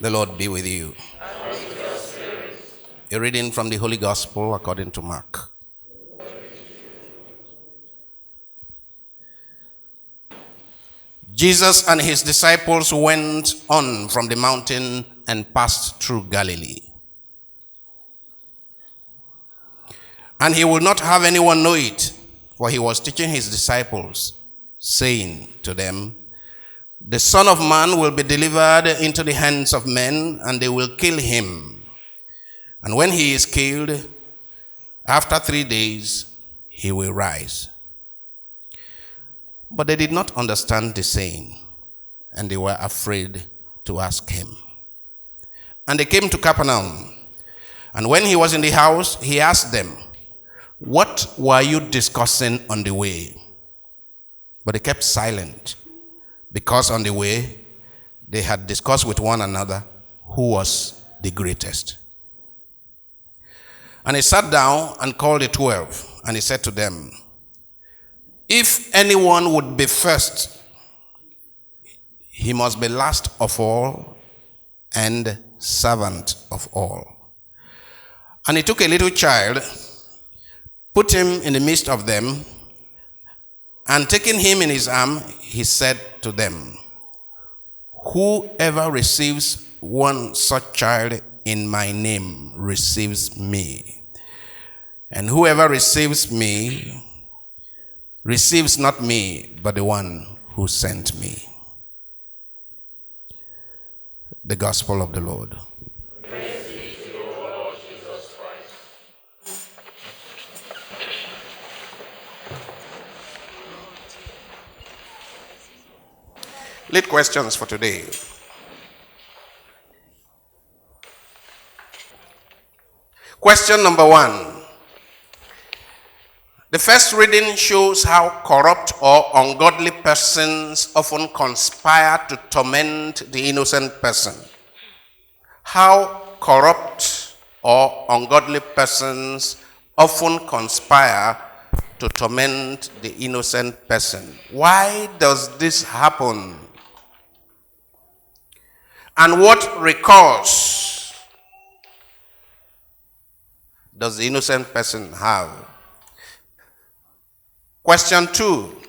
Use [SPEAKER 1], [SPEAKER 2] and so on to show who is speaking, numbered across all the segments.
[SPEAKER 1] The Lord be with you.
[SPEAKER 2] And with your spirit.
[SPEAKER 1] A reading from the Holy Gospel according to Mark. Jesus and his disciples went on from the mountain and passed through Galilee. And he would not have anyone know it, for he was teaching his disciples, saying to them, "The Son of Man will be delivered into the hands of men, and they will kill him. And when he is killed, after 3 days, he will rise." But they did not understand the saying, and they were afraid to ask him. And they came to Capernaum. And when he was in the house, he asked them, "What were you discussing on the way?" But they kept silent, because on the way they had discussed with one another who was the greatest. And he sat down and called the 12, and he said to them, "If anyone would be first, he must be last of all and servant of all." And he took a little child, put him in the midst of them, and taking him in his arm, he said to them, "Whoever receives one such child in my name receives me. And whoever receives me receives not me, but the one who sent me." The Gospel of the Lord.
[SPEAKER 2] Praise be to you, Lord Jesus Christ.
[SPEAKER 1] Lead questions for today. Question number 1. The first reading shows how corrupt or ungodly persons often conspire to torment the innocent person. How corrupt or ungodly persons often conspire to torment the innocent person. Why does this happen? And what recourse does the innocent person have? Question 2.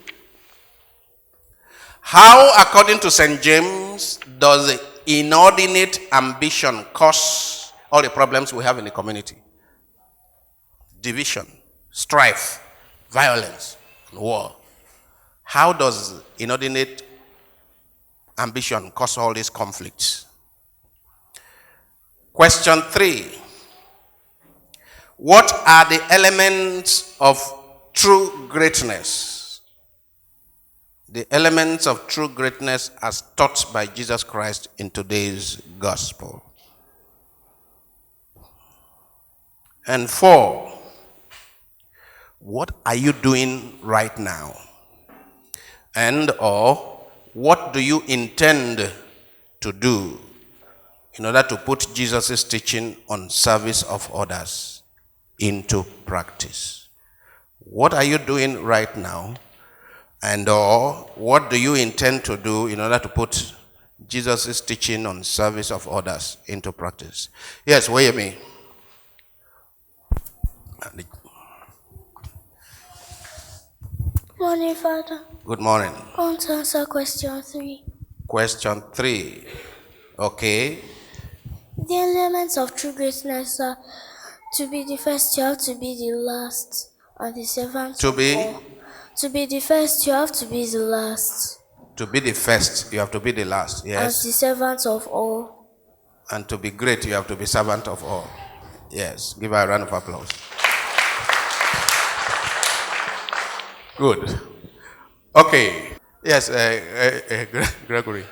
[SPEAKER 1] How, according to St. James, does inordinate ambition cause all the problems we have in the community? Division, strife, violence, and war. How does inordinate ambition cause all these conflicts? Question 3. What are the elements of true greatness? The elements of true greatness as taught by Jesus Christ in today's gospel. And 4. What are you doing right now? And or what do you intend to do in order to put Jesus' teaching on service of others into practice? What are you doing right now? And or what do you intend to do in order to put Jesus' teaching on service of others into practice? Yes, what do you mean?
[SPEAKER 3] Morning, Father.
[SPEAKER 1] Good morning.
[SPEAKER 3] I want to answer question 3.
[SPEAKER 1] Question 3. Okay.
[SPEAKER 3] The elements of true greatness are to be the first, you have to be the last, and the servant
[SPEAKER 1] To
[SPEAKER 3] of
[SPEAKER 1] be?
[SPEAKER 3] all. To be the first, you have to be the last,
[SPEAKER 1] To be the first, you have to be the last.
[SPEAKER 3] and
[SPEAKER 1] Yes.
[SPEAKER 3] the servant of all.
[SPEAKER 1] And to be great, you have to be servant of all. Yes. Give her a round of applause. Good. Okay. Yes, Gregory.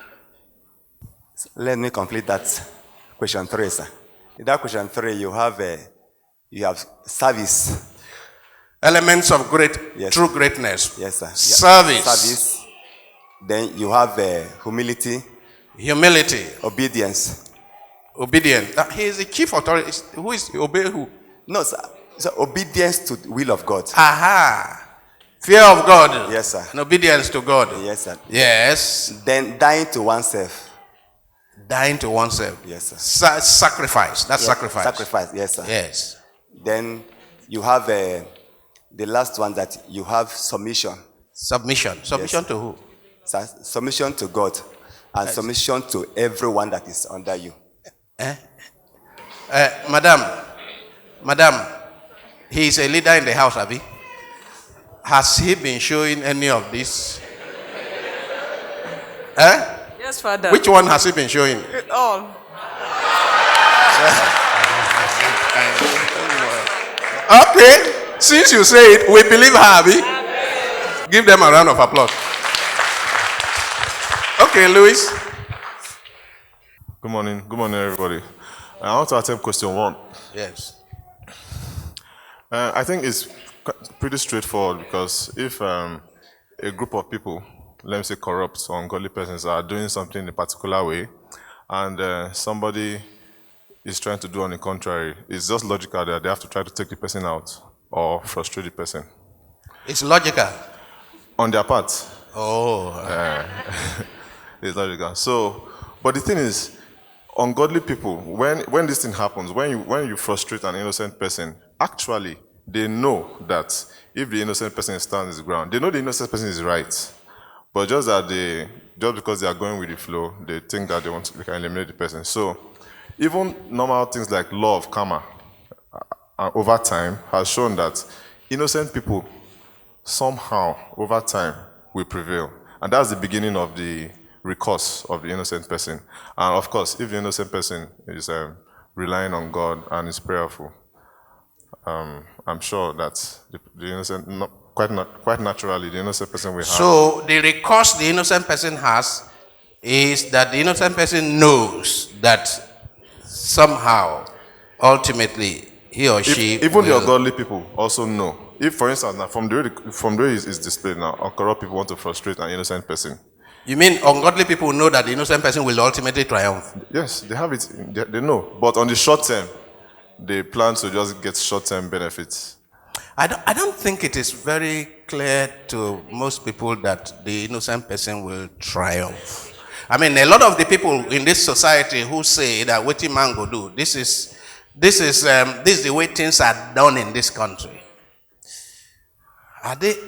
[SPEAKER 4] Let me complete that question 3, sir. In that question 3, you have service.
[SPEAKER 1] Elements of
[SPEAKER 4] Yes.
[SPEAKER 1] true greatness.
[SPEAKER 4] Yes, sir. Yeah.
[SPEAKER 1] Service.
[SPEAKER 4] Service. Then you have humility,
[SPEAKER 1] Humility.
[SPEAKER 4] obedience.
[SPEAKER 1] Obedience. He is the chief authority. Who is obey who?
[SPEAKER 4] No, sir. So obedience to the will of God.
[SPEAKER 1] Aha. Fear of God.
[SPEAKER 4] Yes, sir.
[SPEAKER 1] And obedience to God.
[SPEAKER 4] Yes, sir.
[SPEAKER 1] Yes.
[SPEAKER 4] Then dying to oneself.
[SPEAKER 1] Dying to oneself.
[SPEAKER 4] Yes, sir.
[SPEAKER 1] Sacrifice. That's
[SPEAKER 4] Yes,
[SPEAKER 1] sacrifice.
[SPEAKER 4] Sacrifice, yes, sir.
[SPEAKER 1] Yes.
[SPEAKER 4] Then you have the last one that you have submission.
[SPEAKER 1] Submission. Submission to who?
[SPEAKER 4] Submission to God and
[SPEAKER 1] Yes.
[SPEAKER 4] submission to everyone that is under you.
[SPEAKER 1] Madam, he is a leader in the house, Abi. Has he been showing any of this?
[SPEAKER 5] Yes, Father.
[SPEAKER 1] Which one has he been showing?
[SPEAKER 5] All.
[SPEAKER 1] Okay. Since you say it, we believe her, Abi. Give them a round of applause. Okay, Louis.
[SPEAKER 2] Good morning. Good morning, everybody. I want to attempt question 1.
[SPEAKER 1] Yes.
[SPEAKER 2] I think it's pretty straightforward because if a group of people, let me say corrupt or ungodly persons, are doing something in a particular way, and somebody is trying to do on the contrary, it's just logical that they have to try to take the person out or frustrate the person.
[SPEAKER 1] It's logical.
[SPEAKER 2] On their part.
[SPEAKER 1] Oh.
[SPEAKER 2] It's logical. So, but the thing is, ungodly people, when this thing happens, when you frustrate an innocent person, actually, they know that if the innocent person stands his ground, they know the innocent person is right. But just because they are going with the flow, they think that they can eliminate the person. So, even normal things like law of karma, over time, has shown that innocent people somehow, over time, will prevail. And that's the beginning of the recourse of the innocent person. And of course, if the innocent person is relying on God and is prayerful, I'm sure that the innocent, quite naturally, the innocent person will have.
[SPEAKER 1] So the recourse the innocent person has is that the innocent person knows that somehow, ultimately, he or she
[SPEAKER 2] even the ungodly people also know. If, for instance, now from the way it's displayed now, corrupt people want to frustrate an innocent person.
[SPEAKER 1] You mean ungodly people know that the innocent person will ultimately triumph?
[SPEAKER 2] Yes, they have it. They know. But on the short term, they plan to just get short-term benefits.
[SPEAKER 1] I don't think it is very clear to most people that the innocent person will triumph. I mean, a lot of the people in this society who say that what man go do, this is the way things are done in this country.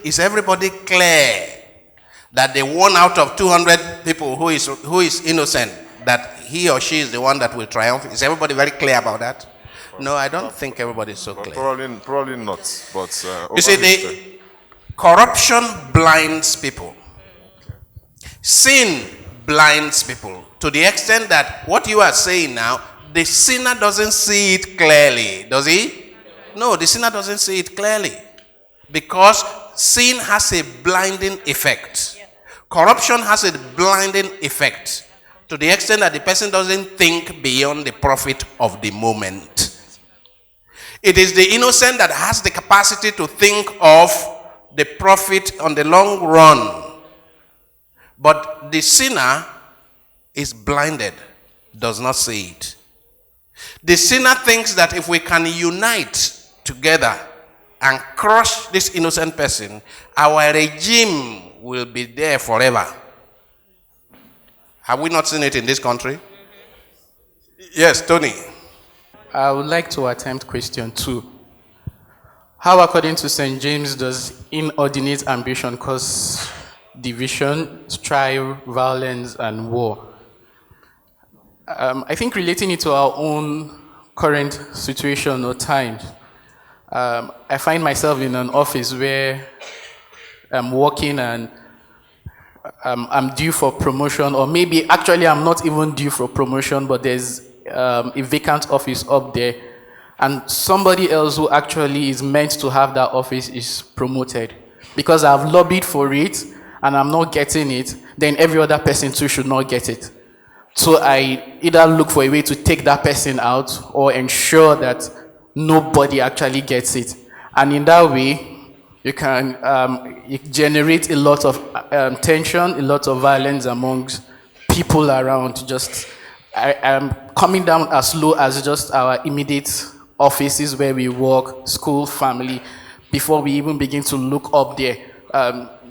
[SPEAKER 1] Is everybody clear that the 1 out of 200 people who is innocent, that he or she is the one that will triumph? Is everybody very clear about that? No, I don't think everybody is so clear.
[SPEAKER 2] Probably not. But
[SPEAKER 1] you see, the corruption blinds people. Sin blinds people to the extent that what you are saying now, the sinner doesn't see it clearly, does he? No, the sinner doesn't see it clearly because sin has a blinding effect. Corruption has a blinding effect to the extent that the person doesn't think beyond the profit of the moment. It is the innocent that has the capacity to think of the profit on the long run. But the sinner is blinded, does not see it. The sinner thinks that if we can unite together and crush this innocent person, our regime will be there forever. Have we not seen it in this country? Yes, Tony.
[SPEAKER 6] I would like to attempt question 2. How, according to St. James, does inordinate ambition cause division, strife, violence, and war? I think relating it to our own current situation or times, I find myself in an office where I'm working and I'm due for promotion, or maybe actually I'm not even due for promotion, but there's a vacant office up there, and somebody else who actually is meant to have that office is promoted. Because I've lobbied for it and I'm not getting it, then every other person too should not get it. So I either look for a way to take that person out or ensure that nobody actually gets it. And in that way, you can generate a lot of tension, a lot of violence amongst people around. Just I'm coming down as low as just our immediate offices where we work, school, family, before we even begin to look up there.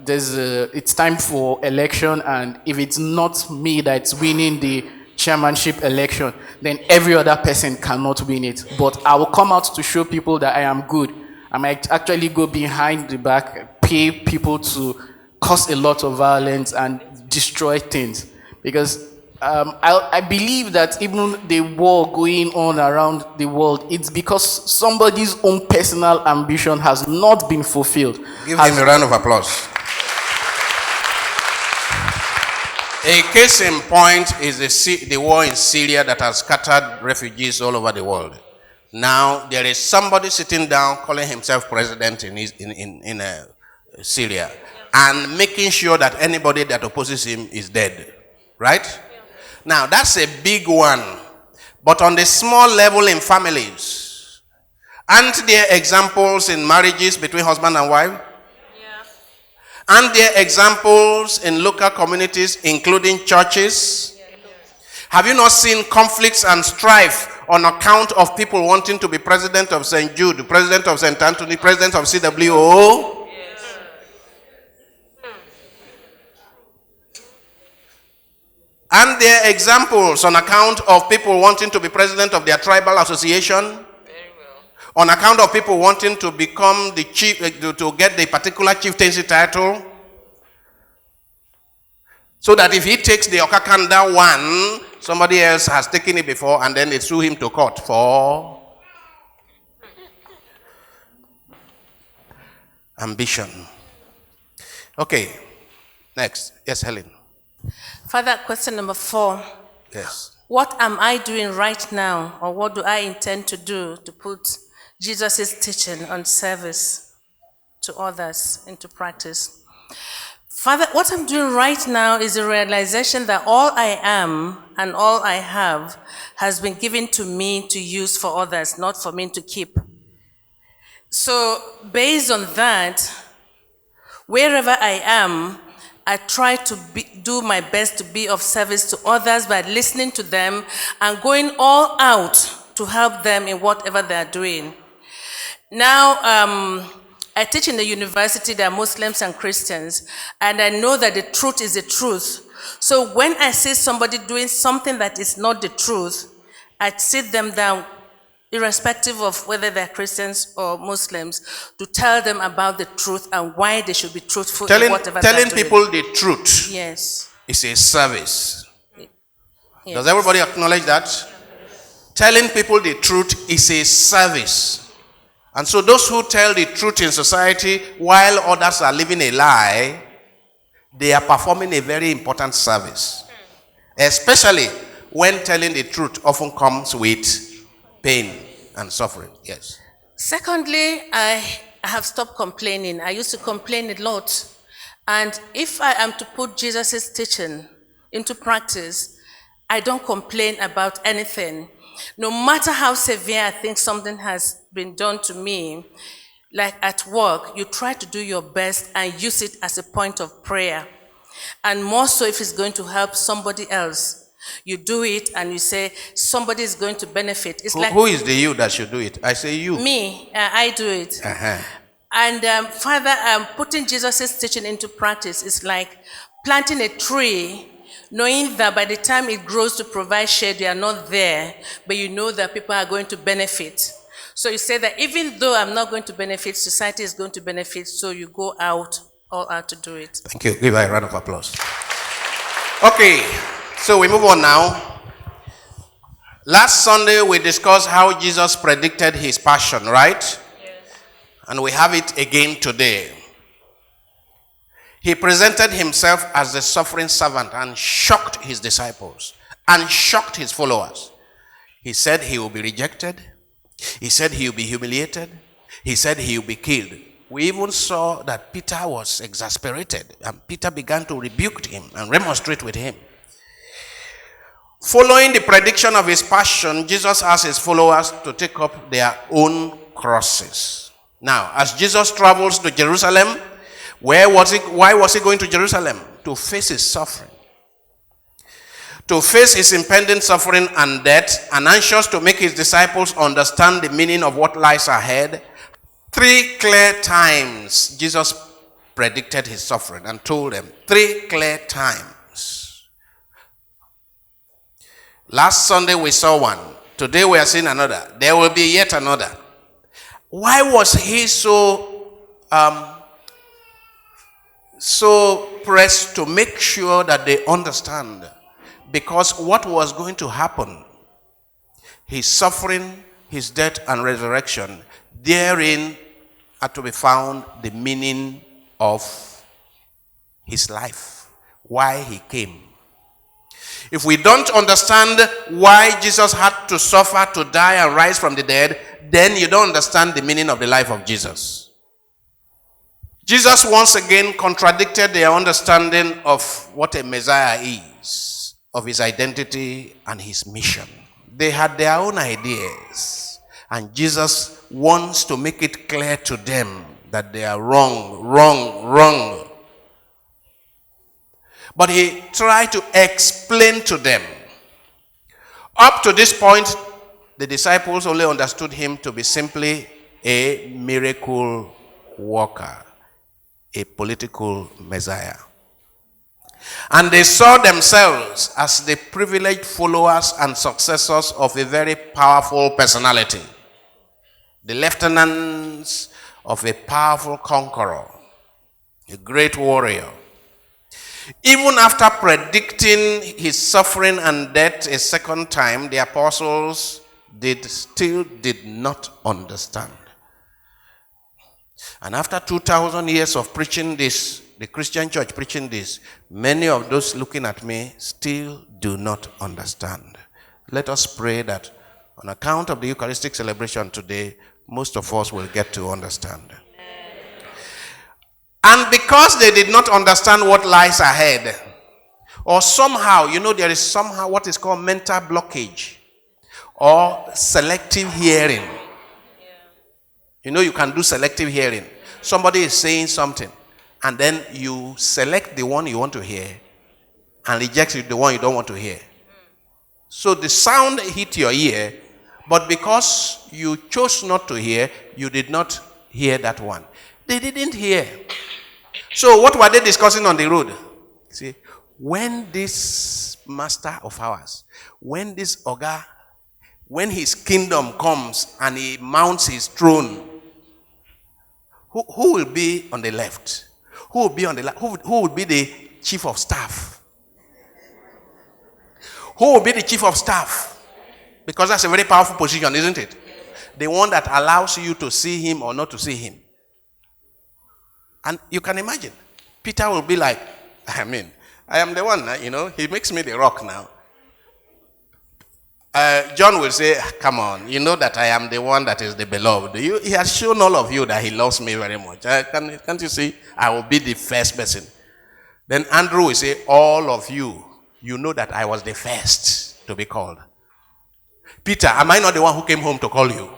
[SPEAKER 6] It's time for election, and if it's not me that's winning the chairmanship election, then every other person cannot win it. But I will come out to show people that I am good. I might actually go behind the back, pay people to cause a lot of violence and destroy things. Because I believe that even the war going on around the world, it's because somebody's own personal ambition has not been fulfilled.
[SPEAKER 1] Give him a round of applause. A case in point is the war in Syria that has scattered refugees all over the world. Now there is somebody sitting down calling himself president in Syria and making sure that anybody that opposes him is dead. Right? Now that's a big one. But on the small level in families, aren't there examples in marriages between husband and wife? Aren't there examples in local communities, including churches? Have you not seen conflicts and strife on account of people wanting to be president of St. Jude, president of St. Anthony, president of CWO? Yes. Aren't there examples on account of people wanting to be president of their tribal association? On account of people wanting to become the chief, to get the particular chieftaincy title, so that if he takes the Okakanda one, somebody else has taken it before, and then they sue him to court for ambition. Okay, next. Yes, Helen.
[SPEAKER 5] Father, question number 4.
[SPEAKER 1] Yes.
[SPEAKER 5] What am I doing right now, or what do I intend to do to put Jesus' teaching on service to others into practice? Father, what I'm doing right now is a realization that all I am and all I have has been given to me to use for others, not for me to keep. So based on that, wherever I am, I try to do my best to be of service to others by listening to them and going all out to help them in whatever they are doing. Now, I teach in the university. There are Muslims and Christians, and I know that the truth is the truth. So when I see somebody doing something that is not the truth, I sit them down, irrespective of whether they're Christians or Muslims, to tell them about the truth and why they should be truthful in whatever they're doing.
[SPEAKER 1] Telling people the truth,
[SPEAKER 5] yes,
[SPEAKER 1] is a service.
[SPEAKER 5] Yes.
[SPEAKER 1] Does everybody acknowledge that? Telling people the truth is a service. And so those who tell the truth in society while others are living a lie, they are performing a very important service. Especially when telling the truth often comes with pain and suffering. Yes.
[SPEAKER 5] Secondly, I have stopped complaining. I used to complain a lot. And if I am to put Jesus' teaching into practice, I don't complain about anything. No matter how severe I think something has been done to me, like at work, you try to do your best and use it as a point of prayer. And more so if it's going to help somebody else. You do it and you say, somebody is going to benefit. It's
[SPEAKER 1] Who is the you that should do it? I say you.
[SPEAKER 5] Me, I do it. And Father, putting Jesus' teaching into practice is like planting a tree, knowing that by the time it grows to provide shade, you are not there, but you know that people are going to benefit. So you say that even though I'm not going to benefit, society is going to benefit, so you go out, all out to do it.
[SPEAKER 1] Thank you. Give her a round of applause. Okay, so we move on now. Last Sunday, we discussed how Jesus predicted his passion, right? Yes. And we have it again today. He presented himself as the suffering servant and shocked his disciples and shocked his followers. He said he will be rejected. He said he will be humiliated. He said he will be killed. We even saw that Peter was exasperated, and Peter began to rebuke him and remonstrate with him. Following the prediction of his passion, Jesus asked his followers to take up their own crosses. Now, as Jesus travels to Jerusalem, why was he going to Jerusalem? To face his suffering. To face his impending suffering and death, and anxious to make his disciples understand the meaning of what lies ahead. 3 clear times Jesus predicted his suffering and told them. 3 clear times. Last Sunday we saw one. Today we are seeing another. There will be yet another. Why was he so pressed to make sure that they understand? Because what was going to happen, his suffering, his death and resurrection, therein had to be found the meaning of his life, why he came. If we don't understand why Jesus had to suffer, to die and rise from the dead, then you don't understand the meaning of the life of Jesus. Jesus once again contradicted their understanding of what a Messiah is, of his identity and his mission. They had their own ideas, and Jesus wants to make it clear to them that they are wrong. But he tried to explain to them. Up to this point, the disciples only understood him to be simply a miracle worker, a political Messiah. And they saw themselves as the privileged followers and successors of a very powerful personality, the lieutenants of a powerful conqueror, a great warrior. Even after predicting his suffering and death a second time, the apostles still did not understand. And after 2,000 years of preaching this, the Christian church preaching this, many of those looking at me still do not understand. Let us pray that on account of the Eucharistic celebration today, most of us will get to understand. And because they did not understand what lies ahead, or somehow, there is somehow what is called mental blockage or selective hearing. You can do selective hearing. Somebody is saying something, and then you select the one you want to hear and reject the one you don't want to hear. So the sound hit your ear, but because you chose not to hear, you did not hear that one. They didn't hear. So what were they discussing on the road? See, when this master of ours, when this Oga, when his kingdom comes and he mounts his throne, who will be on the left? Who will be on the left? Who will be the chief of staff? Who will be the chief of staff? Because that's a very powerful position, isn't it? The one that allows you to see him or not to see him. And you can imagine, Peter will be like, I am the one, he makes me the rock now. John will say, come on, you know that I am the one that is the beloved. He has shown all of you that he loves me very much. Can't you see? I will be the first person. Then Andrew will say, all of you, you know that I was the first to be called. Peter, am I not the one who came home to call you?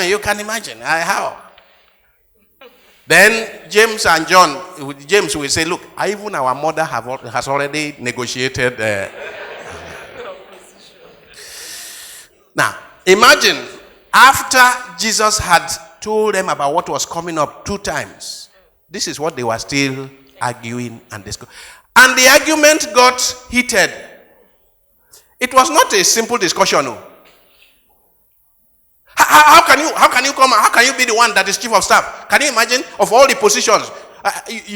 [SPEAKER 1] You can imagine. How? Then James and John, James will say, look, even our mother has already negotiated. Now, imagine after Jesus had told them about what was coming up 2 times, this is what they were still arguing and discussing. And the argument got heated. It was not a simple discussion. No. How can you come? How can you be the one that is chief of staff? Can you imagine of all the positions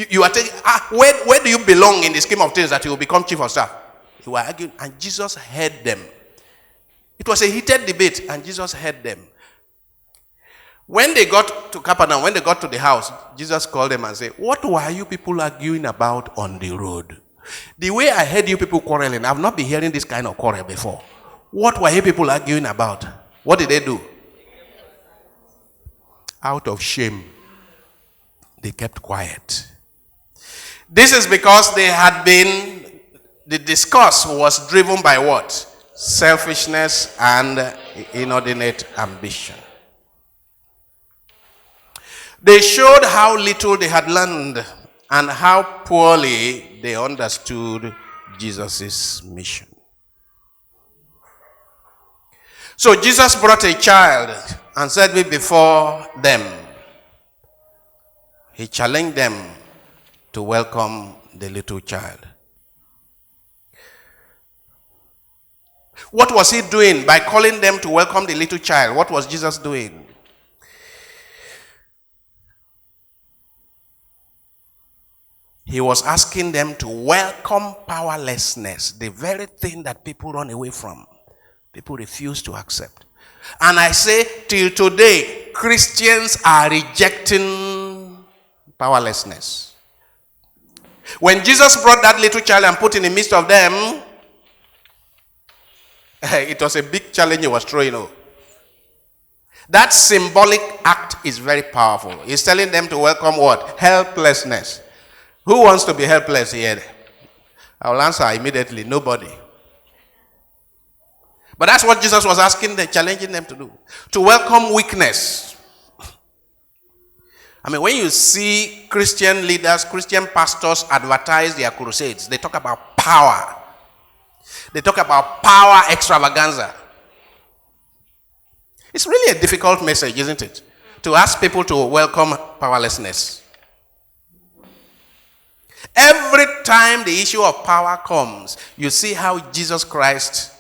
[SPEAKER 1] you are taking? Where do you belong in the scheme of things that you will become chief of staff? They were arguing, and Jesus heard them. It was a heated debate, and Jesus heard them. When they got to Capernaum, when they got to the house, Jesus called them and said, "What were you people arguing about on the road? The way I heard you people quarreling, I've not been hearing this kind of quarrel before. What were you people arguing about? What did they do?" Out of shame, they kept quiet. This is because the discourse was driven by what? Selfishness and inordinate ambition. They showed how little they had learned and how poorly they understood Jesus' mission. So Jesus brought a child and set me before them. He challenged them to welcome the little child. What was he doing by calling them to welcome the little child? What was Jesus doing? He was asking them to welcome powerlessness, the very thing that people run away from. People refuse to accept. And I say, till today, Christians are rejecting powerlessness. When Jesus brought that little child and put in the midst of them, it was a big challenge he was throwing out. That symbolic act is very powerful. He's telling them to welcome what? Helplessness. Who wants to be helpless here? I will answer immediately. Nobody. But that's what Jesus was asking them, challenging them to do. To welcome weakness. I mean, when you see Christian leaders, Christian pastors advertise their crusades, they talk about power. They talk about power extravaganza. It's really a difficult message, isn't it? To ask people to welcome powerlessness. Every time the issue of power comes, you see how Jesus Christ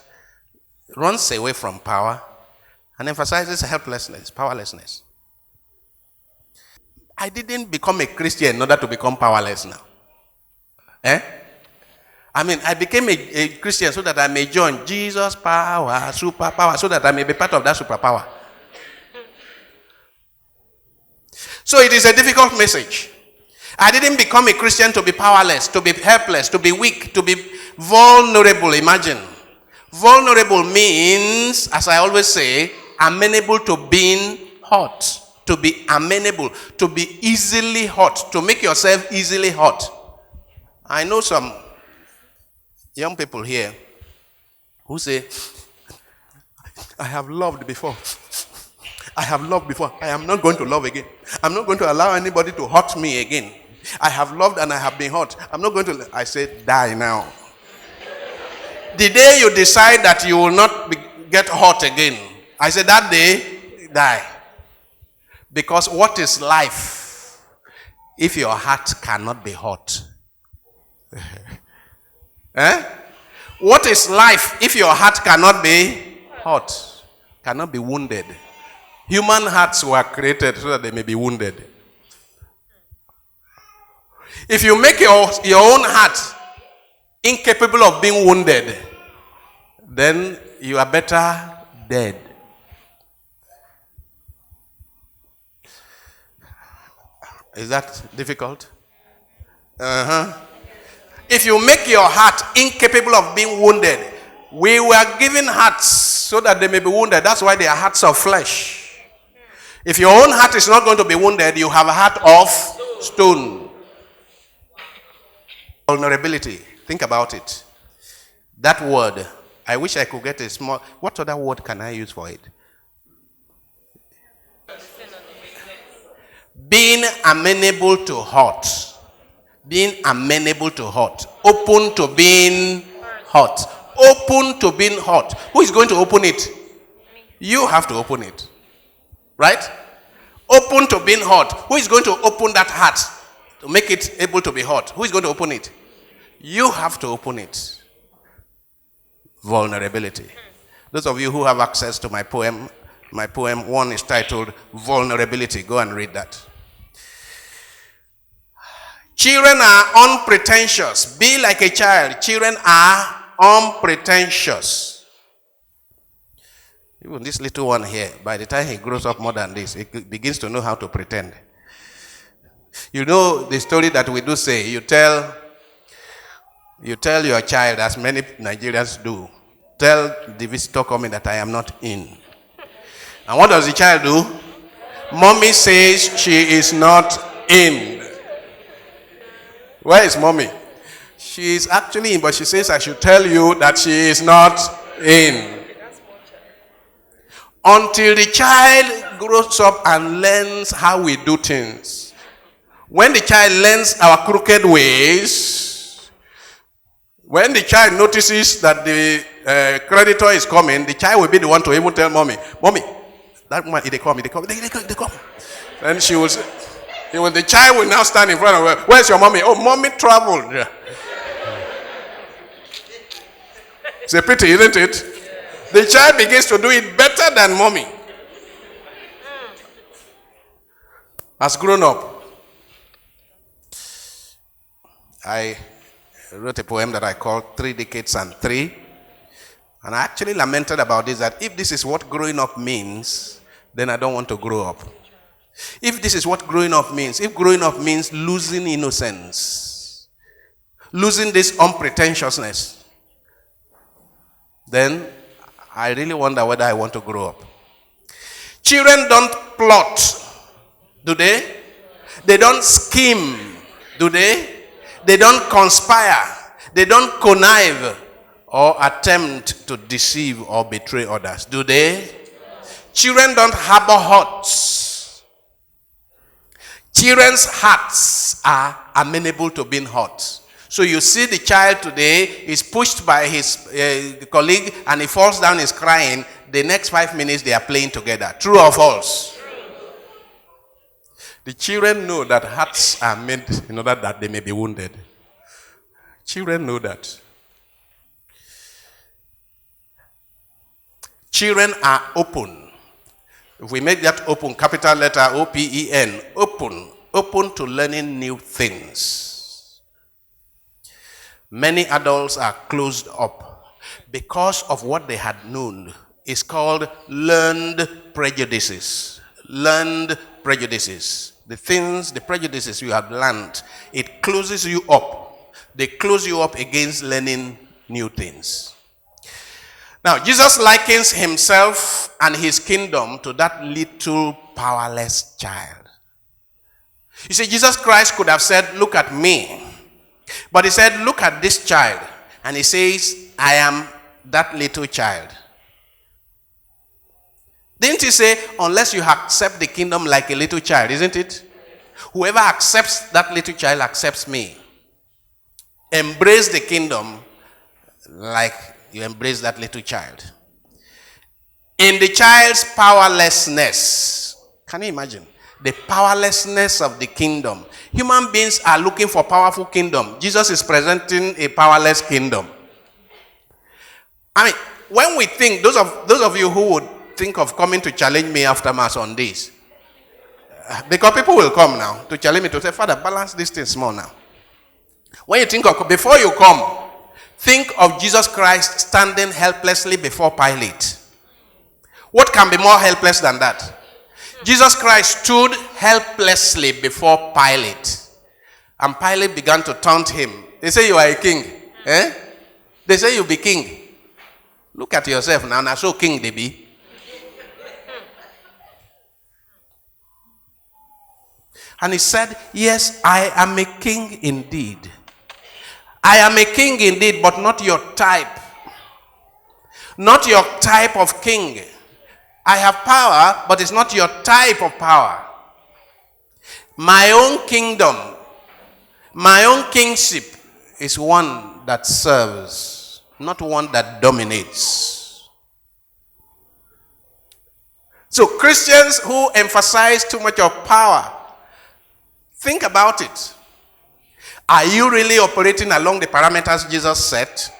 [SPEAKER 1] runs away from power and emphasizes helplessness, powerlessness. I didn't become a Christian in order to become powerless now. I mean, I became a Christian so that I may join Jesus' power, superpower, so that I may be part of that superpower. So it is a difficult message. I didn't become a Christian to be powerless, to be helpless, to be weak, to be vulnerable. Imagine. Vulnerable means, as I always say, amenable to being hurt. To be amenable, to be easily hurt, to make yourself easily hurt. I know some young people here who say, I have loved before. I have loved before. I am not going to love again. I'm not going to allow anybody to hurt me again. I have loved and I have been hurt. I'm not going to. I say, die now. The day you decide that you will not get hurt again, I say that day, die. Because what is life if your heart cannot be hurt? What is life if your heart cannot be hurt? Cannot be wounded? Human hearts were created so that they may be wounded. If you make your own heart incapable of being wounded, then you are better dead. Is that difficult? If you make your heart incapable of being wounded, we were given hearts so that they may be wounded. That's why they are hearts of flesh. If your own heart is not going to be wounded, you have a heart of stone. Vulnerability. Think about it. That word, I wish I could get a small... What other word can I use for it? Being amenable to hurt. Being amenable to hurt. Open to being hurt. Open to being hurt. Who is going to open it? You have to open it. Right? Open to being hurt. Who is going to open that heart to make it able to be hurt? Who is going to open it? You have to open it. Vulnerability. Those of you who have access to my poem 1 is titled Vulnerability. Go and read that. Children are unpretentious. Be like a child. Children are unpretentious. Even this little one here, by the time he grows up more than this, he begins to know how to pretend. You know the story that we do say, you tell your child, as many Nigerians do, tell the visitor coming that I am not in. And what does the child do? Mommy says she is not in. Where is mommy? She is actually in, but she says I should tell you that she is not in. Until the child grows up and learns how we do things. When the child learns our crooked ways, when the child notices that the creditor is coming, the child will be the one to even tell mommy, that woman, they come. Then she will say, the child will now stand in front of her. Where's your mommy? Oh, mommy traveled. It's a pity, isn't it? The child begins to do it better than mommy. Has grown up. I wrote a poem that I called 3 Decades and 3. And I actually lamented about this, that if this is what growing up means, then I don't want to grow up. If this is what growing up means, if growing up means losing innocence, losing this unpretentiousness, then I really wonder whether I want to grow up. Children don't plot, do they? They don't scheme, do they? They don't conspire. They don't connive or attempt to deceive or betray others, do they? Children don't harbor hurts. Children's hearts are amenable to being hurt. So you see the child today is pushed by his colleague and he falls down, is crying. The next 5 minutes they are playing together. True or false? The children know that hearts are made in order that they may be wounded. Children know that. Children are open. If we make that open, capital letter O-P-E-N, open to learning new things. Many adults are closed up because of what they had known. It's called learned prejudices. Learned prejudices. The things, the prejudices you have learned, it closes you up. They close you up against learning new things. Now, Jesus likens himself and his kingdom to that little powerless child. You see, Jesus Christ could have said, look at me. But he said, look at this child. And he says, I am that little child. Didn't he say, unless you accept the kingdom like a little child, isn't it? Whoever accepts that little child accepts me. Embrace the kingdom like you embrace that little child. In the child's powerlessness, can you imagine? The powerlessness of the kingdom. Human beings are looking for powerful kingdom. Jesus is presenting a powerless kingdom. I mean, when we think, those of you who would think of coming to challenge me after Mass on this, because people will come now to challenge me to say, Father, balance this thing small now. When you think of, before you come, think of Jesus Christ standing helplessly before Pilate. What can be more helpless than that? Jesus Christ stood helplessly before Pilate. And Pilate began to taunt him. They say you are a king. Eh? They say you be king. Look at yourself now. Now so king they be. And he said, yes, I am a king indeed. I am a king indeed, but not your type. Not your type of king. I have power, but it's not your type of power. My own kingdom, my own kingship is one that serves, not one that dominates. So Christians who emphasize too much of power, think about it. Are you really operating along the parameters Jesus set?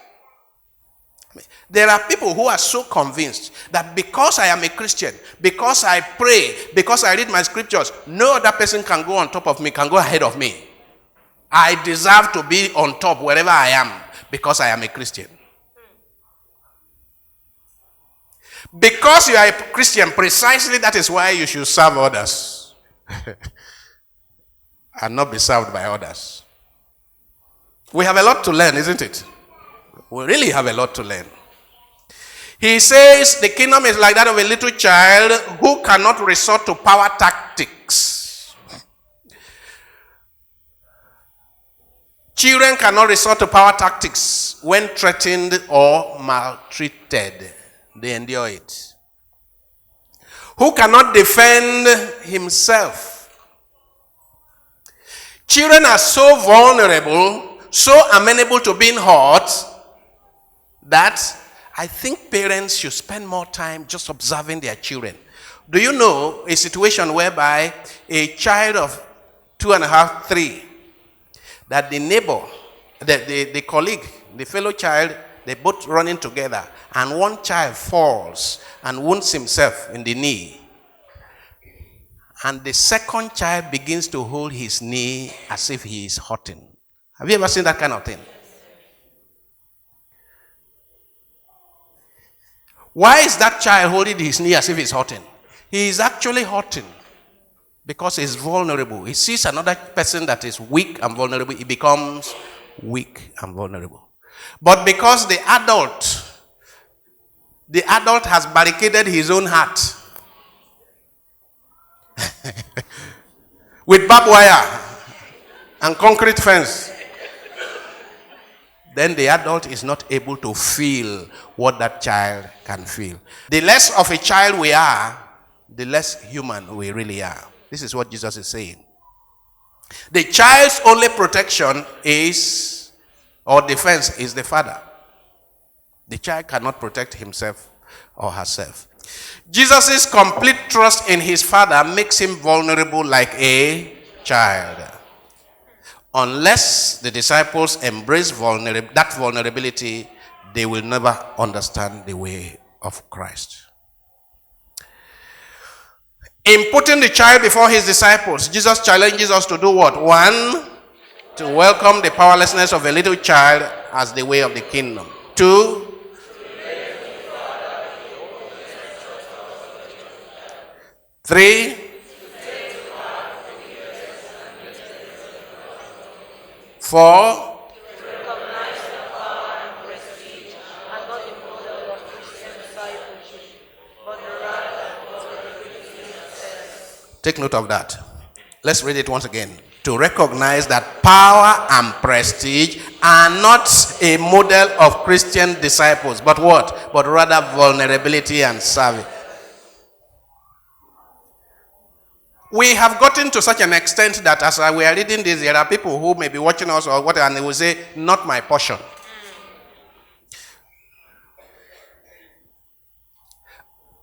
[SPEAKER 1] There are people who are so convinced that because I am a Christian, because I pray, because I read my scriptures, no other person can go on top of me, can go ahead of me. I deserve to be on top wherever I am because I am a Christian. Because you are a Christian, precisely that is why you should serve others and not be served by others. We have a lot to learn, isn't it? We really have a lot to learn. He says the kingdom is like that of a little child who cannot resort to power tactics. Children cannot resort to power tactics when threatened or maltreated. They endure it. Who cannot defend himself. Children are so vulnerable, so amenable to being hurt, that I think parents should spend more time just observing their children. Do you know a situation whereby a child of 2.5, 3, that the neighbor, the colleague, the fellow child, They both running together, and one child falls and wounds himself in the knee. And the second child begins to hold his knee as if he is hurting. Have you ever seen that kind of thing? Why is that child holding his knee as if he's hurting? He is actually hurting because he's vulnerable. He sees another person that is weak and vulnerable. He becomes weak and vulnerable. But because the adult has barricaded his own heart with barbed wire and concrete fence, then the adult is not able to feel what that child can feel. The less of a child we are, the less human we really are. This is what Jesus is saying. The child's only protection is, or defense is, the father. The child cannot protect himself or herself. Jesus' complete trust in his father makes him vulnerable like a child. Unless the disciples embrace that vulnerability, they will never understand the way of Christ. In putting the child before his disciples, Jesus challenges us to do what? 1, to welcome the powerlessness of a little child as the way of the kingdom. 2, 3, 4, take note of that. Let's read it once again. To recognize that power and prestige are not a model of Christian disciples, but what? But rather vulnerability and service. We have gotten to such an extent that as we are reading this, there are people who may be watching us or whatever, and they will say, not my portion.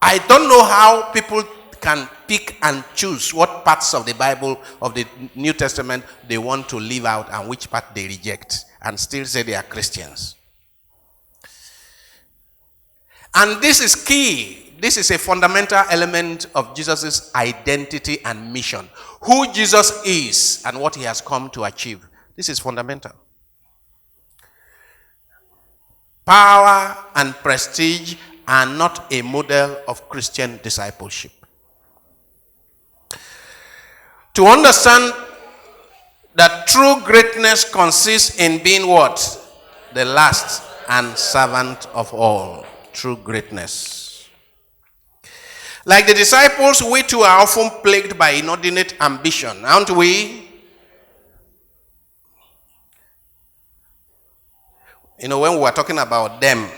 [SPEAKER 1] I don't know how people can pick and choose what parts of the Bible, of the New Testament, they want to leave out and which part they reject and still say they are Christians. And this is key. This is a fundamental element of Jesus' identity and mission. Who Jesus is and what he has come to achieve. This is fundamental. Power and prestige are not a model of Christian discipleship. To understand that true greatness consists in being what? The last and servant of all. True greatness. Like the disciples, we too are often plagued by inordinate ambition, aren't we? You know, when we were talking about them.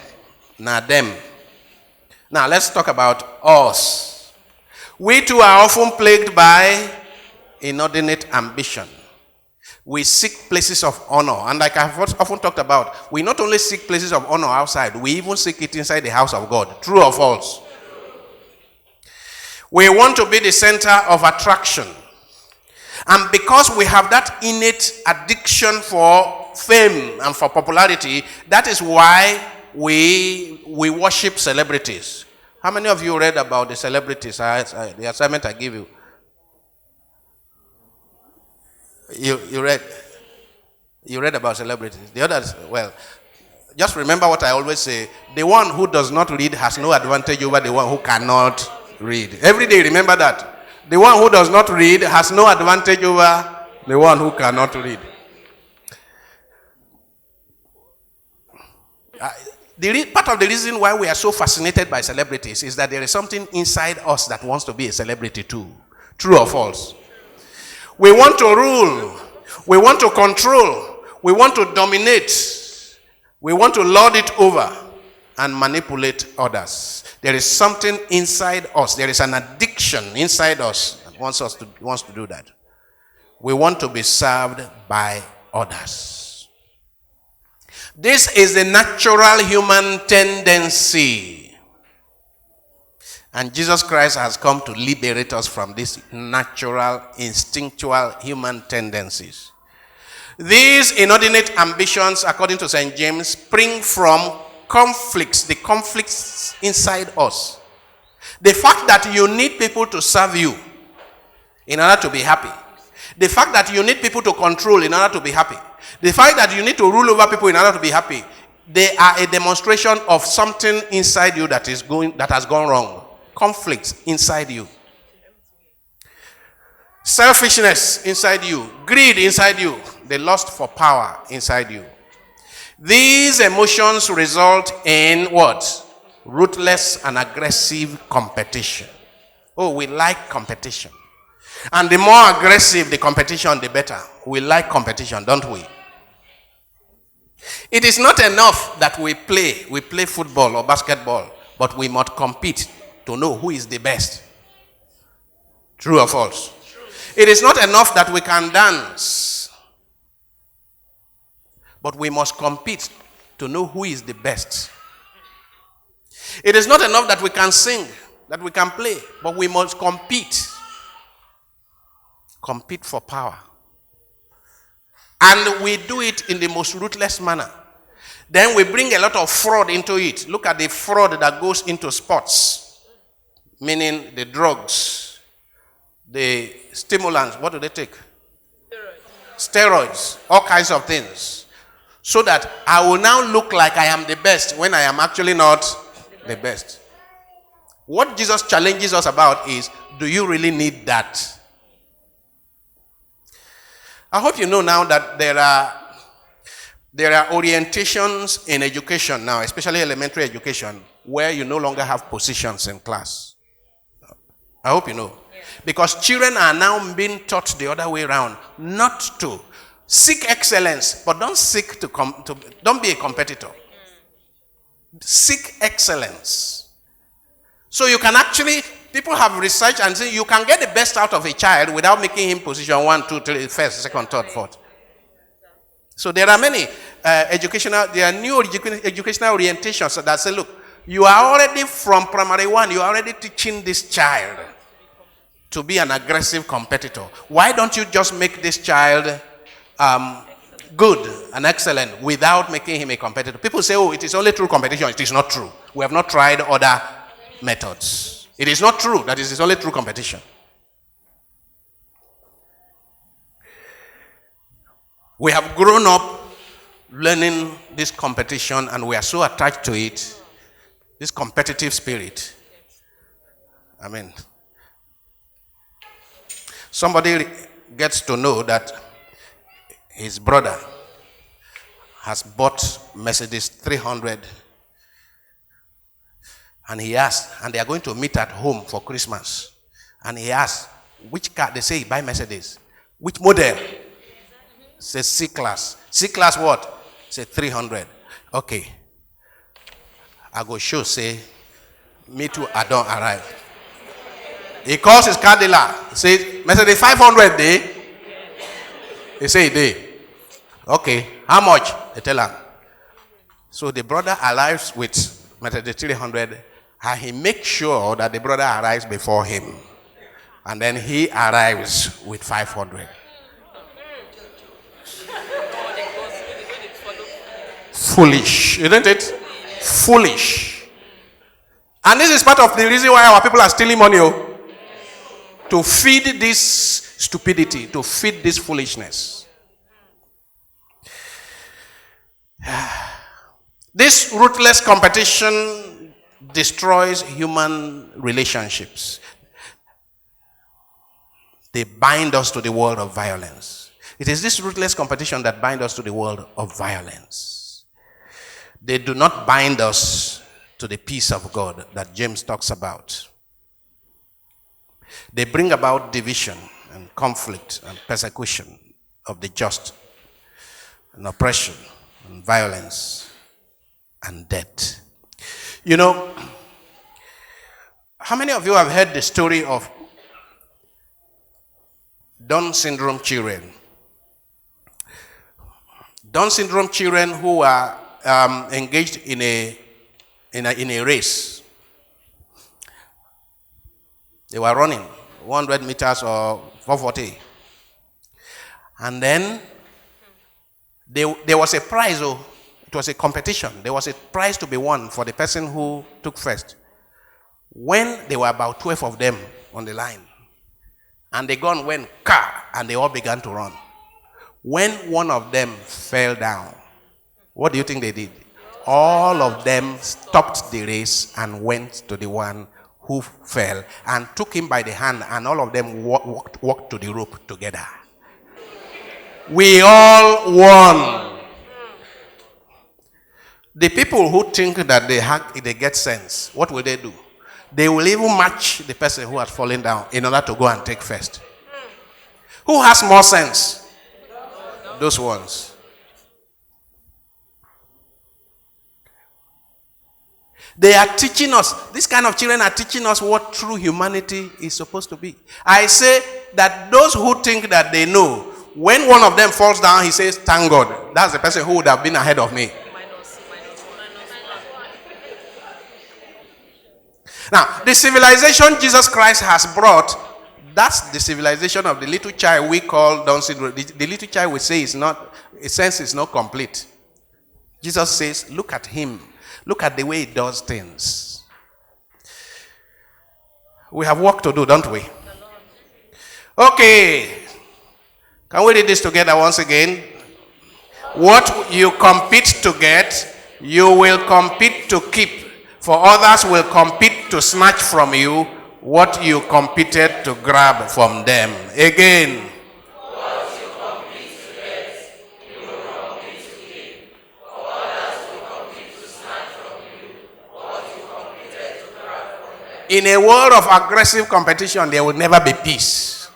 [SPEAKER 1] Now let's talk about us. We too are often plagued by inordinate ambition. We seek places of honor. And like I've often talked about, we not only seek places of honor outside, we even seek it inside the house of God. True or false? We want to be the center of attraction. And because we have that innate addiction for fame and for popularity, that is why we worship celebrities. How many of you read about the celebrities? The assignment I give you. You read about celebrities. The others, well, just remember what I always say. The one who does not read has no advantage over the one who cannot read. Every day remember that. The one who does not read has no advantage over the one who cannot read. Part of the reason why we are so fascinated by celebrities is that there is something inside us that wants to be a celebrity too. True or false? We want to rule. We want to control. We want to dominate. We want to lord it over and manipulate others. There is something inside us. There is an addiction inside us that wants to do that. We want to be served by others. This is the natural human tendency. And Jesus Christ has come to liberate us from these natural, instinctual human tendencies. These inordinate ambitions, according to St. James, spring from the conflicts inside us. The fact that you need people to serve you in order to be happy. The fact that you need people to control in order to be happy. The fact that you need to rule over people in order to be happy. They are a demonstration of something inside you that has gone wrong. Conflict inside you. Selfishness inside you. Greed inside you. The lust for power inside you. These emotions result in what? Ruthless and aggressive competition. Oh, we like competition. And the more aggressive the competition, the better. We like competition, don't we? It is not enough that we play football or basketball, but we must compete to know who is the best. True or false? It is not enough that we can dance, but we must compete to know who is the best. It is not enough that we can sing, that we can play, but we must compete. Compete for power. And we do it in the most ruthless manner. Then we bring a lot of fraud into it. Look at the fraud that goes into sports, meaning the drugs, the stimulants. What do they take? Steroids, all kinds of things. So that I will now look like I am the best when I am actually not the best. What Jesus challenges us about is, do you really need that? I hope you know now that there are orientations in education now, especially elementary education, where you no longer have positions in class. I hope you know. Because children are now being taught the other way around, not to seek excellence, but don't be a competitor. Seek excellence. So you can actually, people have researched and say you can get the best out of a child without making him position 1, 2, 3, first, second, third, fourth. So there are many new educational orientations that say, look, you are already from primary 1, you are already teaching this child to be an aggressive competitor. Why don't you just make this child good and excellent without making him a competitor? People say, oh, it is only through competition. It is not true. We have not tried other methods. It is not true that it is only through competition. We have grown up learning this competition and we are so attached to it, this competitive spirit. I mean, somebody gets to know that his brother has bought Mercedes 300 and he asked, and they are going to meet at home for Christmas. And he asked, which car? They say, buy Mercedes. Which model? Say C-Class. C-Class what? Say 300. Okay. I go show, say, me too, I don't arrive. He calls his car dealer. He says, Mercedes 500 day. He say, day. Okay. How much? They tell him. So the brother arrives with Mercedes 300. And he makes sure that the brother arrives before him. And then he arrives with 500. Foolish, isn't it? Foolish. And this is part of the reason why our people are stealing money. To feed this stupidity, to feed this foolishness. This ruthless competition destroys human relationships. They bind us to the world of violence. It is this ruthless competition that binds us to the world of violence. They do not bind us to the peace of God that James talks about. They bring about division and conflict and persecution of the just, and oppression and violence and death. You know, how many of you have heard the story of Down syndrome children? Down syndrome children who are engaged in a race. They were running 100 meters or 440. And then there was a prize It was a competition. There was a prize to be won for the person who took first. When there were about 12 of them on the line, and the gun went car, and they all began to run. When one of them fell down, what do you think they did? All of them stopped the race and went to the one who fell and took him by the hand, and all of them walked to the rope together. We all won. The people who think that they get sense, what will they do? They will even match the person who has fallen down in order to go and take first. Who has more sense? Those ones. They are teaching us, this kind of children are teaching us what true humanity is supposed to be. I say that those who think that they know, when one of them falls down, he says, thank God. That's the person who would have been ahead of me. Now, the civilization Jesus Christ has brought, that's the civilization of the little child we call Down syndrome. The little child we say is not, a sense is not complete. Jesus says, look at him. Look at the way he does things. We have work to do, don't we? Okay. Can we read this together once again? What you compete to get, you will compete to keep. For others will compete to snatch from you what you competed to grab from them. Again.
[SPEAKER 7] What you compete to get, you will compete to keep. For others will compete to snatch from you what you competed to grab from them.
[SPEAKER 1] In a world of aggressive competition, there will never be peace.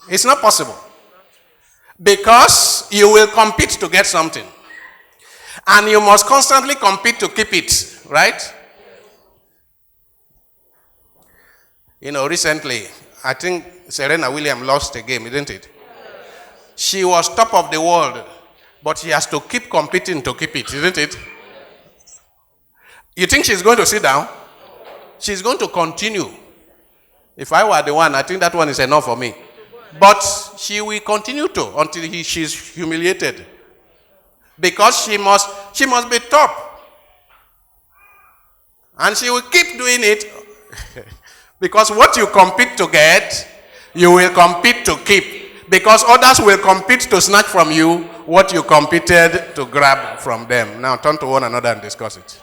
[SPEAKER 1] It's not possible. Because you will compete to get something. And you must constantly compete to keep it, right? You know, recently, I think Serena Williams lost a game, isn't it? She was top of the world, but she has to keep competing to keep it, isn't it? You think she's going to sit down? She's going to continue. If I were the one, I think that one is enough for me. But she will continue to until she's humiliated. Because she must be top. And she will keep doing it. Because what you compete to get, you will compete to keep. Because others will compete to snatch from you what you competed to grab from them. Now turn to one another and discuss it.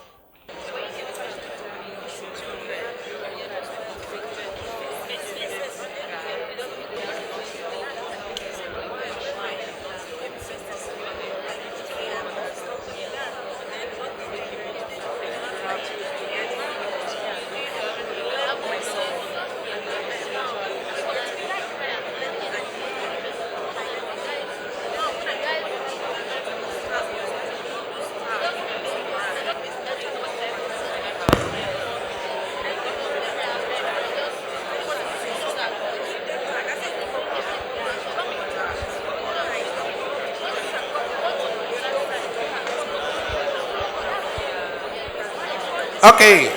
[SPEAKER 1] Okay.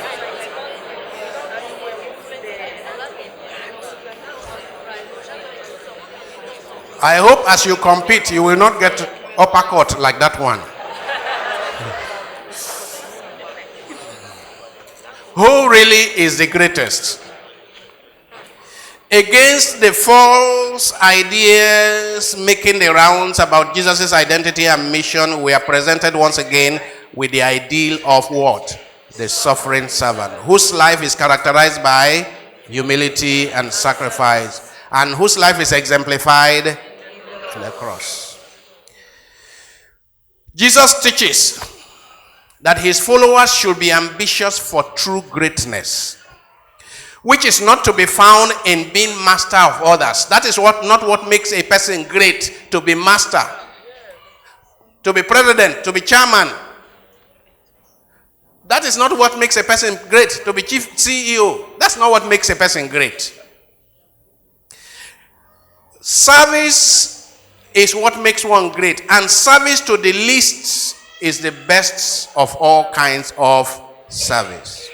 [SPEAKER 1] I hope as you compete, you will not get uppercut like that one. Who really is the greatest? Against the false ideas making the rounds about Jesus' identity and mission, we are presented once again with the ideal of what? The suffering servant, whose life is characterized by humility and sacrifice, and whose life is exemplified in the cross. Jesus teaches that his followers should be ambitious for true greatness, which is not to be found in being master of others. That is not what makes a person great, to be master, to be president, to be chairman. That is not what makes a person great, to be chief CEO. That's not what makes a person great. Service is what makes one great, and service to the least is the best of all kinds of service.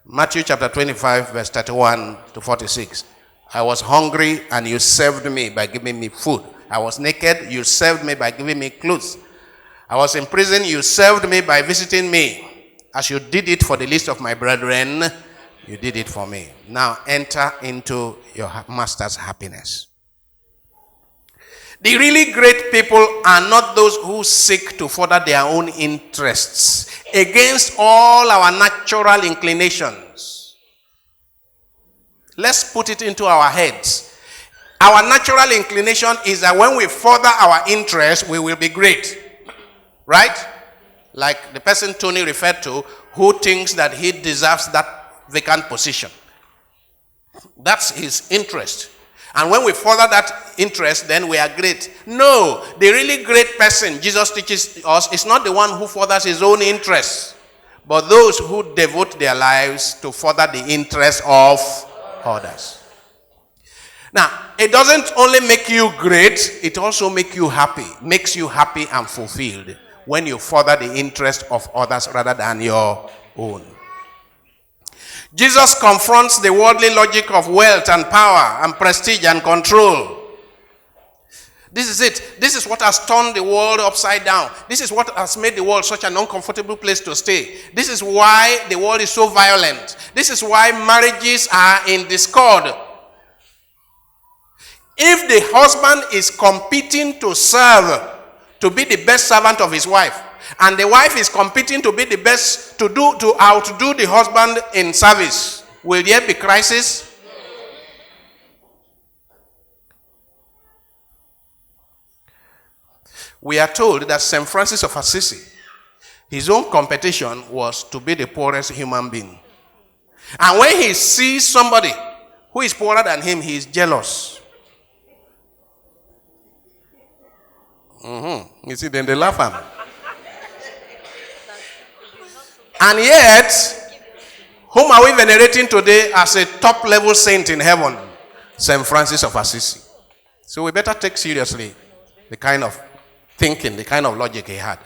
[SPEAKER 1] Matthew chapter 25, verse 31 to 46. I was hungry and you served me by giving me food. I was naked, you served me by giving me clothes. I was in prison, you served me by visiting me. As you did it for the least of my brethren, you did it for me. Now enter into your master's happiness. The really great people are not those who seek to further their own interests against all our natural inclinations. Let's put it into our heads. Our natural inclination is that when we further our interests, we will be great. Right? Like the person Tony referred to, who thinks that he deserves that vacant position. That's his interest. And when we further that interest, then we are great. No, the really great person Jesus teaches us is not the one who furthers his own interests, but those who devote their lives to further the interests of others. Now, it doesn't only make you great, it also makes you happy and fulfilled when you further the interest of others rather than your own. Jesus confronts the worldly logic of wealth and power and prestige and control. This is it. This is what has turned the world upside down. This is what has made the world such an uncomfortable place to stay. This is why the world is so violent. This is why marriages are in discord. If the husband is competing to serve, to be the best servant of his wife, and the wife is competing to be the best, to outdo the husband in service, will there be crisis? We are told that St. Francis of Assisi, his own competition was to be the poorest human being. And when he sees somebody who is poorer than him, he is jealous. You see, then they laugh at him. And yet, whom are we venerating today as a top-level saint in heaven? St. Francis of Assisi. So we better take seriously the kind of thinking, the kind of logic he had.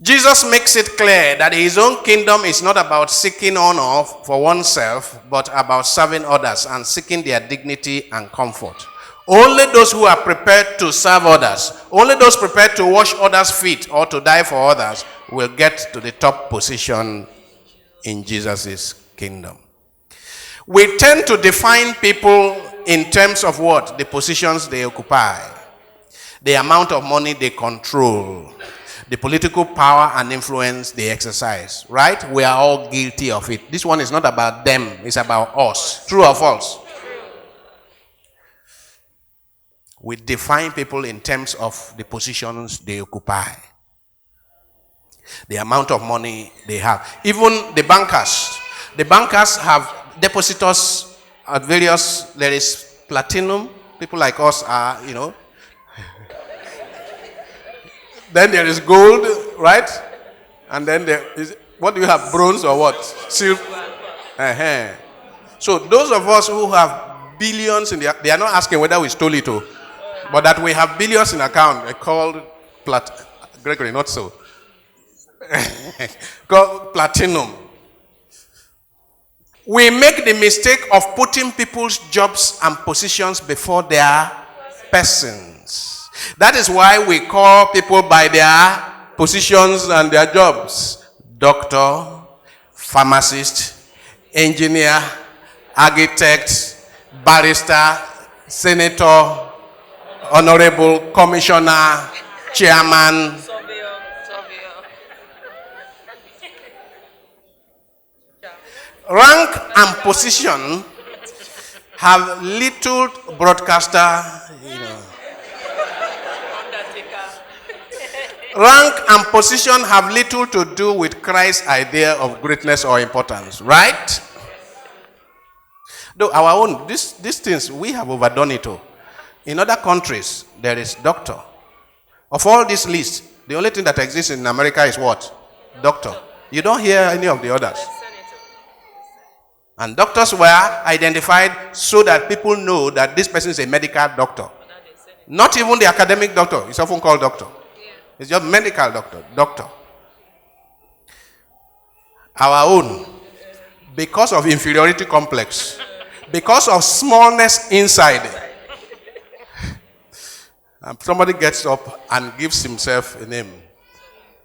[SPEAKER 1] Jesus makes it clear that his own kingdom is not about seeking honor for oneself, but about serving others and seeking their dignity and comfort. Only those who are prepared to serve others, only those prepared to wash others' feet or to die for others will get to the top position in Jesus' kingdom. We tend to define people in terms of what? The positions they occupy, the amount of money they control, the political power and influence they exercise, right? We are all guilty of it. This one is not about them, it's about us. True or false? We define people in terms of the positions they occupy, the amount of money they have. Even the bankers have depositors at various, there is platinum, people like us are, Then there is gold, right? And then there is, what do you have, bronze or what? Silver. So those of us who have billions in they are not asking whether we stole it, but that we have billions in account, called Gregory, not so. Called platinum. We make the mistake of putting people's jobs and positions before their persons. That is why we call people by their positions and their jobs. Doctor, pharmacist, engineer, architect, barrister, senator, honorable, commissioner, chairman. Rank and position have little broadcaster, Rank and position have little to do with Christ's idea of greatness or importance, right? Though our own, these things, we have overdone it. In other countries, there is doctor. Of all this list, the only thing that exists in America is what? Doctor. You don't hear any of the others. And doctors were identified so that people know that this person is a medical doctor. Not even the academic doctor. It's often called doctor. It's just medical doctor. Our own, because of inferiority complex, because of smallness inside, Somebody gets up and gives himself a name.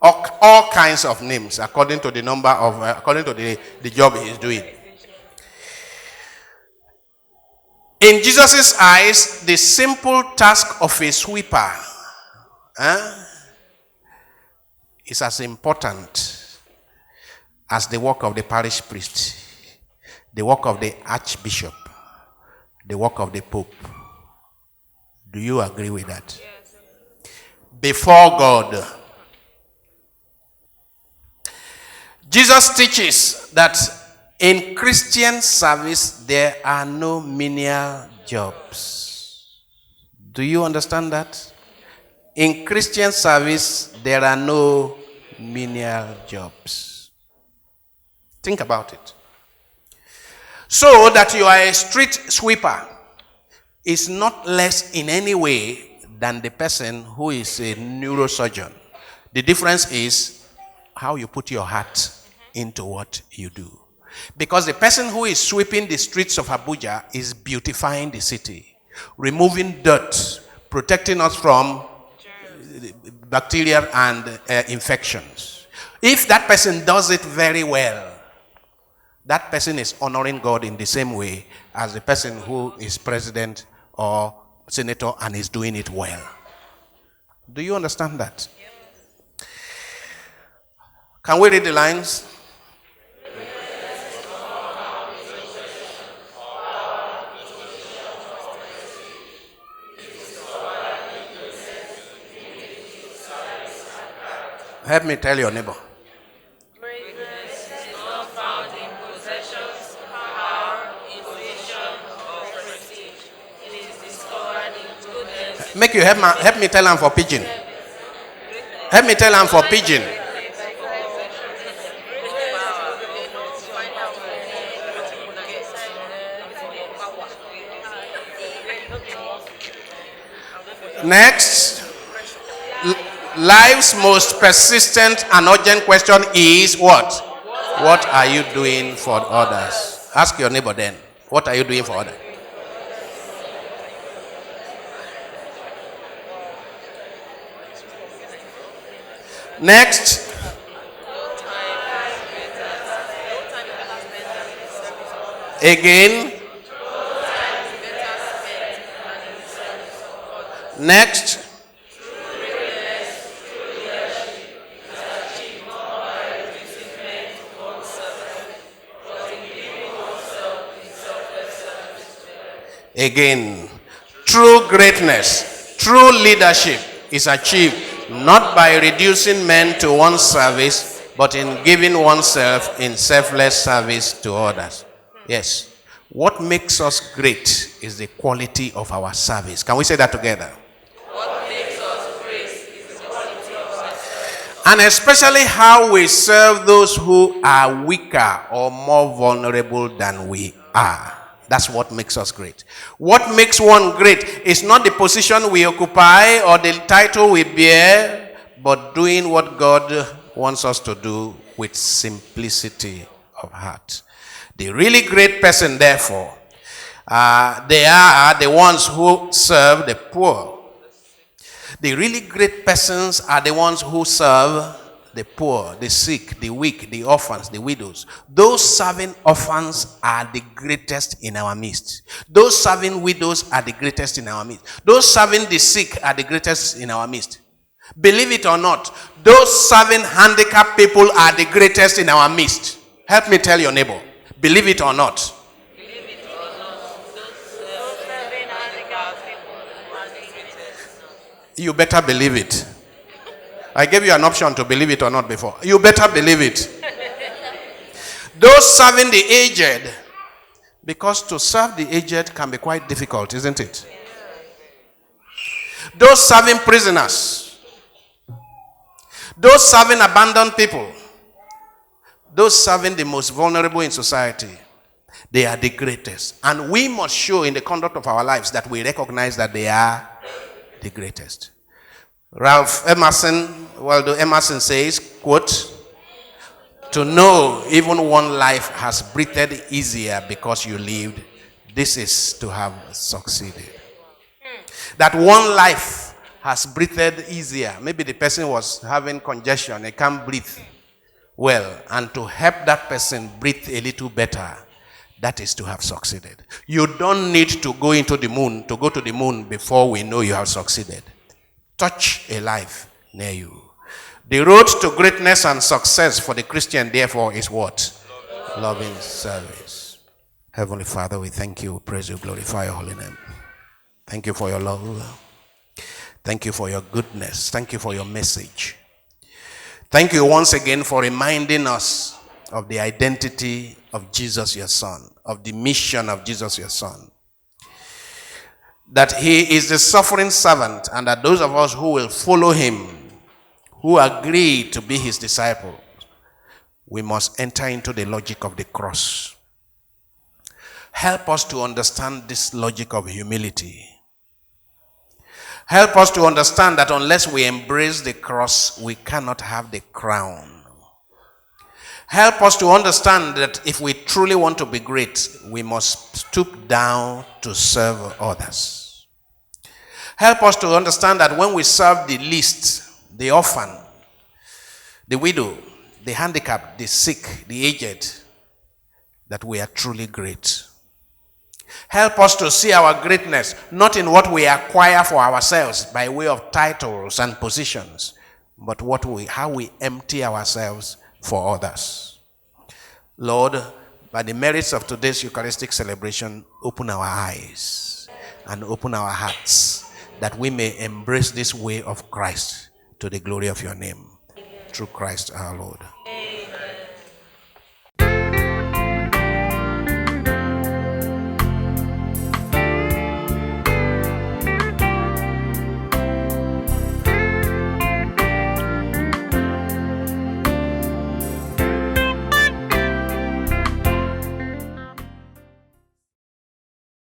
[SPEAKER 1] All kinds of names according to the number of, according to the job he is doing. In Jesus' eyes, the simple task of a sweeper is as important as the work of the parish priest, the work of the archbishop, the work of the pope. Do you agree with that? Yes. Before God, Jesus teaches that in Christian service there are no menial jobs. Do you understand that? In Christian service there are no menial jobs. Think about it. So that you are a street sweeper is not less in any way than the person who is a neurosurgeon. The difference is how you put your heart into what you do. Because the person who is sweeping the streets of Abuja is beautifying the city, removing dirt, protecting us from bacteria and infections. If that person does it very well, that person is honoring God in the same way as the person who is president or senator and is doing it well. Do you understand that? Can we read the lines? Help me tell your neighbor.
[SPEAKER 7] Greatness is not found in possessions, power, intuition, or prestige. It is discovered in goodness.
[SPEAKER 1] Make you help me tell him for pigeon. Help me tell him for pigeon. Next, life's most persistent and urgent question is what? What are you doing for others? Ask your neighbor then. What are you doing for others? Next, again. Next. Again, true greatness, true leadership is achieved not by reducing men to one service, but in giving oneself in selfless service to others. Yes. What makes us great is the quality of our service. Can we say that together?
[SPEAKER 7] What makes us great is the quality of our service.
[SPEAKER 1] And especially how we serve those who are weaker or more vulnerable than we are. That's what makes us great. What makes one great is not the position we occupy or the title we bear, but doing what God wants us to do with simplicity of heart. The really great person, therefore, they are the ones who serve the poor. The really great persons are the ones who serve the poor, the sick, the weak, the orphans, the widows. Those serving orphans are the greatest in our midst. Those serving widows are the greatest in our midst. Those serving the sick are the greatest in our midst. Believe it or not, those serving handicapped people are the greatest in our midst. Help me tell your neighbor. Believe it or not.
[SPEAKER 7] Believe it or not, those serving handicapped people are the greatest.
[SPEAKER 1] You better believe it. I gave you an option to believe it or not before. You better believe it. Those serving the aged, because to serve the aged can be quite difficult, isn't it? Those serving prisoners, those serving abandoned people, those serving the most vulnerable in society, they are the greatest. And we must show in the conduct of our lives that we recognize that they are the greatest. Ralph Emerson, Emerson says, quote, "To know even one life has breathed easier because you lived, this is to have succeeded." That one life has breathed easier. Maybe the person was having congestion, they can't breathe well. And to help that person breathe a little better, that is to have succeeded. You don't need to go into the moon, to go to the moon before we know you have succeeded. Touch a life near you. The road to greatness and success for the Christian, therefore, is what? Loving service. Heavenly Father, we thank you, praise you, glorify your holy name. Thank you for your love. Thank you for your goodness. Thank you for your message. Thank you once again for reminding us of the identity of Jesus, your Son, of the mission of Jesus, your Son. That he is the suffering servant, and that those of us who will follow him, who agree to be his disciple, we must enter into the logic of the cross. Help us to understand this logic of humility. Help us to understand that unless we embrace the cross, we cannot have the crown. Help us to understand that if we truly want to be great, we must stoop down to serve others. Help us to understand that when we serve the least, the orphan, the widow, the handicapped, the sick, the aged, that we are truly great. Help us to see our greatness not in what we acquire for ourselves by way of titles and positions, but how we empty ourselves for others. Lord, by the merits of today's Eucharistic celebration, open our eyes and open our hearts that we may embrace this way of Christ to the glory of your name. Through Christ our Lord.